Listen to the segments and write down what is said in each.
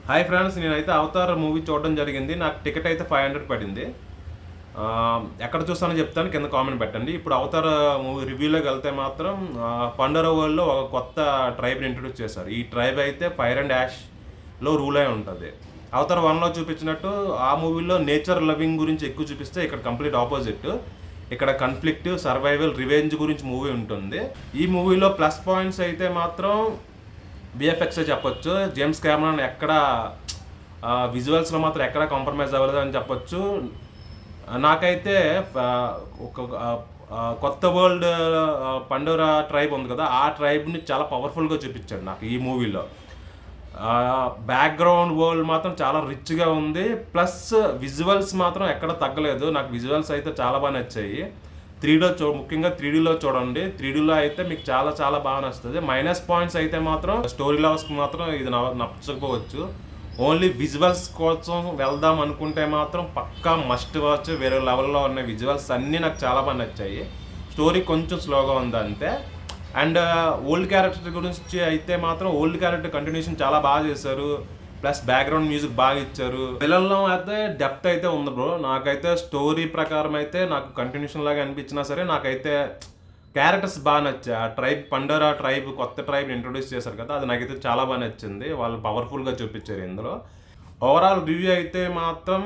Hi friends, నేనైతే Avatar movie చూడడం జరిగింది. నాకు టికెట్ అయితే 500 పడింది. ఎక్కడ చూస్తానో చెప్తాను, కింద కామెంట్ పెట్టండి. ఇప్పుడు అవతార్ మూవీ రివ్యూలోకి వెళ్తే మాత్రం పండర వరల్డ్లో ఒక కొత్త ట్రైబ్ని ఇంట్రొడ్యూస్ చేశారు. ఈ ట్రైబ్ అయితే ఫైర్ అండ్ యాష్లో రూల్ అయి ఉంటుంది. అవతార్ 1లో చూపించినట్టు ఆ మూవీలో నేచర్ లవింగ్ గురించి ఎక్కువ చూపిస్తే ఇక్కడ కంప్లీట్ ఆపోజిట్. ఇక్కడ కన్ఫ్లిక్ట్, సర్వైవల్, రివెంజ్ గురించి మూవీ ఉంటుంది. ఈ మూవీలో ప్లస్ పాయింట్స్ అయితే మాత్రం బిఎఫ్ఎక్స్ చెప్పొచ్చు. జేమ్స్ కెమెరాన్ ఎక్కడ విజువల్స్లో మాత్రం ఎక్కడ కాంప్రమైజ్ అవ్వలేదు అని చెప్పొచ్చు. నాకైతే ఒక కొత్త వరల్డ్ పండోరా ట్రైబ్ ఉంది కదా, ఆ ట్రైబ్ని చాలా పవర్ఫుల్గా చూపించాడు నాకు ఈ మూవీలో. బ్యాక్గ్రౌండ్ వరల్డ్ మాత్రం చాలా రిచ్గా ఉంది. ప్లస్ విజువల్స్ మాత్రం ఎక్కడ తగ్గలేదు. నాకు విజువల్స్ అయితే చాలా బాగా నచ్చాయి. 3D ముఖ్యంగా 3Dలో చూడండి. 3Dలో అయితే మీకు చాలా చాలా బాగా నచ్చుతుంది. మైనస్ పాయింట్స్ అయితే మాత్రం స్టోరీ లవర్స్కి మాత్రం ఇది నచ్చకపోవచ్చు. ఓన్లీ విజువల్స్ కోసం వెళ్దాం అనుకుంటే మాత్రం పక్కా మస్ట్ వాచ్. వేరే లెవెల్లో ఉన్న విజువల్స్ అన్నీ నాకు చాలా బాగా నచ్చాయి. స్టోరీ కొంచెం స్లోగా ఉంది అంతే. అండ్ ఓల్డ్ క్యారెక్టర్ గురించి అయితే మాత్రం ఓల్డ్ క్యారెక్టర్ కంటిన్యూషన్ చాలా బాగా చేశారు. ప్లస్ బ్యాక్గ్రౌండ్ మ్యూజిక్ బాగా ఇచ్చారు. పిల్లల్లో అయితే డెప్త్ అయితే ఉంది బ్రో. నాకైతే స్టోరీ ప్రకారం అయితే నాకు కంటిన్యూషన్ లాగా అనిపించినా సరే నాకైతే క్యారెక్టర్స్ బాగా నచ్చాయి. ఆ ట్రైబ్ పండోరా ట్రైబ్ కొత్త ట్రైబ్ ఇంట్రొడ్యూస్ చేశారు కదా, అది నాకైతే చాలా బాగా నచ్చింది. వాళ్ళు పవర్ఫుల్గా చూపించారు ఇందులో. ఓవరాల్ రివ్యూ అయితే మాత్రం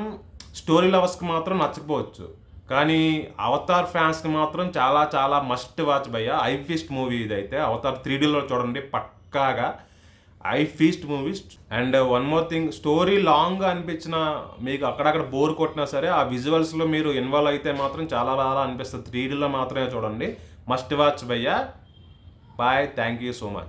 స్టోరీ లవర్స్కి మాత్రం నచ్చకపోవచ్చు, కానీ అవతార్ ఫ్యాన్స్కి మాత్రం చాలా చాలా మస్ట్ వాచ్ భయ్య. ఐ ఫీస్ట్ మూవీ ఇదైతే. అవతార్ 3Dలో చూడండి పక్కాగా I feast movies. And one more thing, story long అనిపించిన మీకు అక్కడక్కడ బోర్ కొట్టినా సరే ఆ విజువల్స్లో మీరు ఇన్వాల్వ్ అయితే మాత్రం చాలా బాగా అనిపిస్తుంది. 3Dలో మాత్రమే చూడండి. మస్ట్ వాచ్ భయ్యా. Bye, thank you so much.